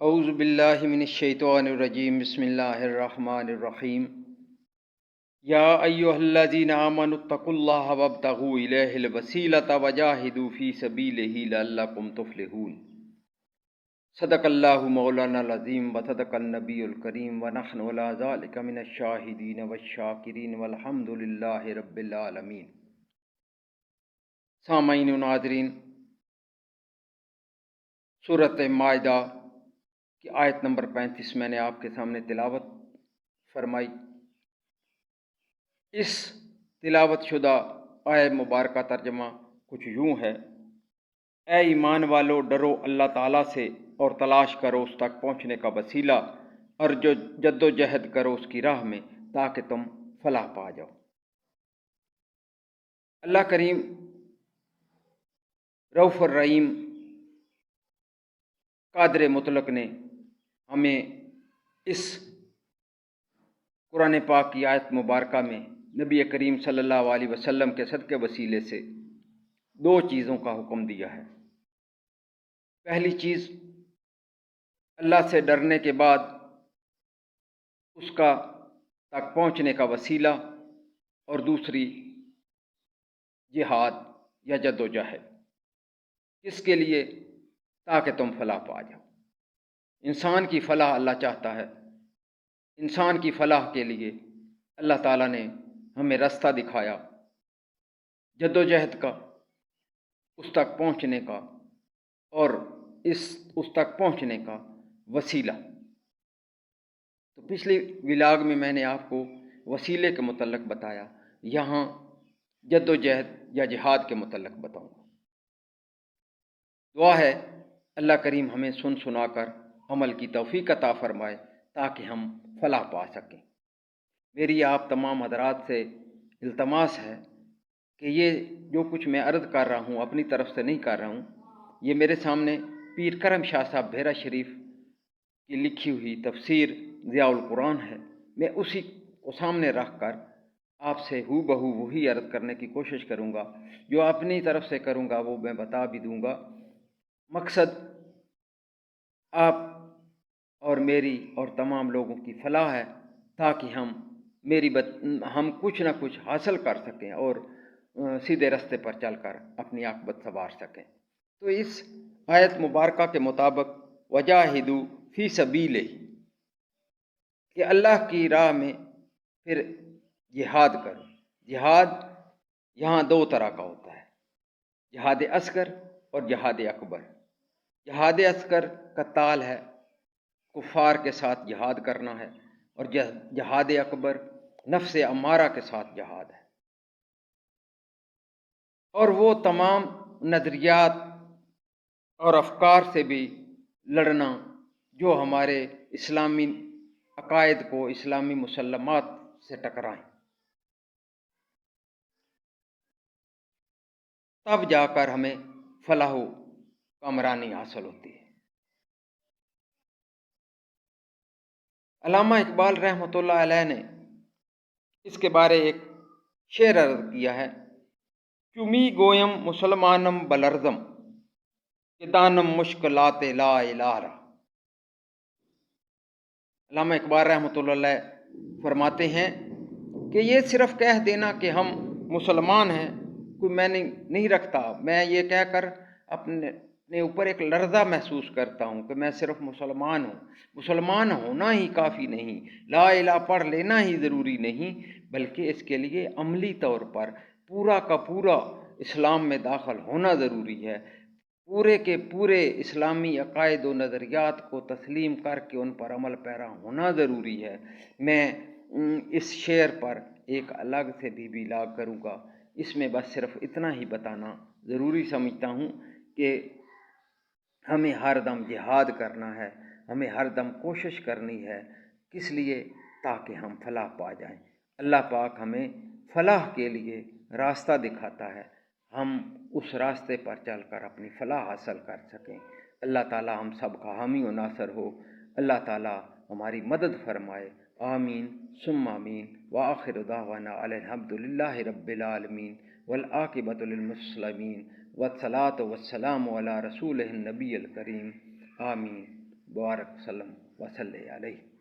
اعوذ باللہ من الشیطان الرجیم بسم اللہ الرحمن الرحیم یا ایہا الذین آمنوا اتقوا اللہ وابتغوا الیہ الوسیلۃ وجاہدوا فی سبیلہ لعلکم تفلحون۔ صدق اللہ مولانا العظیم وصدق النبی الکریم ونحن علی ذلک من الشاہدین والشاکرین والحمد للہ رب العالمین۔ سامعین و ناظرین، سورۃ مائدہ کی آیت نمبر 35 میں نے آپ کے سامنے تلاوت فرمائی۔ اس تلاوت شدہ آیت مبارکہ ترجمہ کچھ یوں ہے: اے ایمان والو، ڈرو اللہ تعالیٰ سے اور تلاش کرو اس تک پہنچنے کا وسیلہ، اور جو جد و جہد کرو اس کی راہ میں تاکہ تم فلاح پا جاؤ۔ اللہ کریم رؤوف الرحیم قادر مطلق نے ہمیں اس قرآن پاک کی آیت مبارکہ میں نبی کریم صلی اللہ علیہ وسلم کے صدقے وسیلے سے دو چیزوں کا حکم دیا ہے۔ پہلی چیز اللہ سے ڈرنے کے بعد اس کا تک پہنچنے کا وسیلہ، اور دوسری جہاد یا جد و جہد۔ کس کے لیے؟ تاکہ تم فلاح پا جاؤ۔ انسان کی فلاح اللہ چاہتا ہے۔ انسان کی فلاح کے لیے اللہ تعالیٰ نے ہمیں راستہ دکھایا، جد و جہد کا، اس تک پہنچنے کا، اور اس تک پہنچنے کا وسیلہ۔ تو پچھلی ولاگ میں میں نے آپ کو وسیلے کے متعلق بتایا، یہاں جد و جہد یا جہاد کے متعلق بتاؤں گا۔ دعا ہے اللہ کریم ہمیں سن سنا کر عمل کی توفیق عطا فرمائے تاکہ ہم فلاح پا سکیں۔ میری آپ تمام حضرات سے التماس ہے کہ یہ جو کچھ میں عرض کر رہا ہوں اپنی طرف سے نہیں کر رہا ہوں، یہ میرے سامنے پیر کرم شاہ صاحب بھیرا شریف کی لکھی ہوئی تفسیر ضیاء القرآن ہے۔ میں اسی کو سامنے رکھ کر آپ سے ہو بہو وہی عرض کرنے کی کوشش کروں گا۔ جو اپنی طرف سے کروں گا وہ میں بتا بھی دوں گا۔ مقصد آپ اور میری اور تمام لوگوں کی فلاح ہے تاکہ ہم کچھ نہ کچھ حاصل کر سکیں اور سیدھے راستے پر چل کر اپنی عاقبت سنوار سکیں۔ تو اس آیت مبارکہ کے مطابق وجاہدوا فی سبیلہ، کہ اللہ کی راہ میں پھر جہاد کرو۔ جہاد یہاں دو طرح کا ہوتا ہے، جہاد اصغر اور جہاد اکبر۔ جہاد اصغر قتال ہے، کفار کے ساتھ جہاد کرنا ہے، اور جہاد اکبر نفس امارہ کے ساتھ جہاد ہے، اور وہ تمام نظریات اور افکار سے بھی لڑنا جو ہمارے اسلامی عقائد کو، اسلامی مسلمات سے ٹکرائیں، تب جا کر ہمیں فلاح و کامرانی حاصل ہوتی ہے۔ علامہ اقبال رحمۃ اللہ علیہ نے اس کے بارے ایک شعر عرض کیا ہے: چمی گویم مسلمانم بلرزم کہ دانم مشکلات لا الہ را۔ علامہ اقبال رحمۃ اللہ علیہ فرماتے ہیں کہ یہ صرف کہہ دینا کہ ہم مسلمان ہیں، کوئی میں نہیں رکھتا، میں یہ کہہ کر اپنے اوپر ایک لرزہ محسوس کرتا ہوں کہ میں صرف مسلمان ہوں۔ مسلمان ہونا ہی کافی نہیں، لا الہ پڑھ لینا ہی ضروری نہیں، بلکہ اس کے لیے عملی طور پر پورا کا پورا اسلام میں داخل ہونا ضروری ہے، پورے کے پورے اسلامی عقائد و نظریات کو تسلیم کر کے ان پر عمل پیرا ہونا ضروری ہے۔ میں اس شعر پر ایک الگ سے بھی ولاگ کروں گا، اس میں بس صرف اتنا ہی بتانا ضروری سمجھتا ہوں کہ ہمیں ہر دم جہاد کرنا ہے، ہمیں ہر دم کوشش کرنی ہے۔ کس لیے؟ تاکہ ہم فلاح پا جائیں۔ اللہ پاک ہمیں فلاح کے لیے راستہ دکھاتا ہے، ہم اس راستے پر چل کر اپنی فلاح حاصل کر سکیں۔ اللہ تعالی ہم سب کا حامی و ناصر ہو۔ اللہ تعالی ہماری مدد فرمائے۔ آمین ثم آمین۔ وآخر دعوانا الحمد للہ رب العالمین والعاقبۃ للمسلمین والصلاۃ والسلام علی رسولہ النبی الکریم۔ آمین۔ بارک وسلم وصلی علیہ۔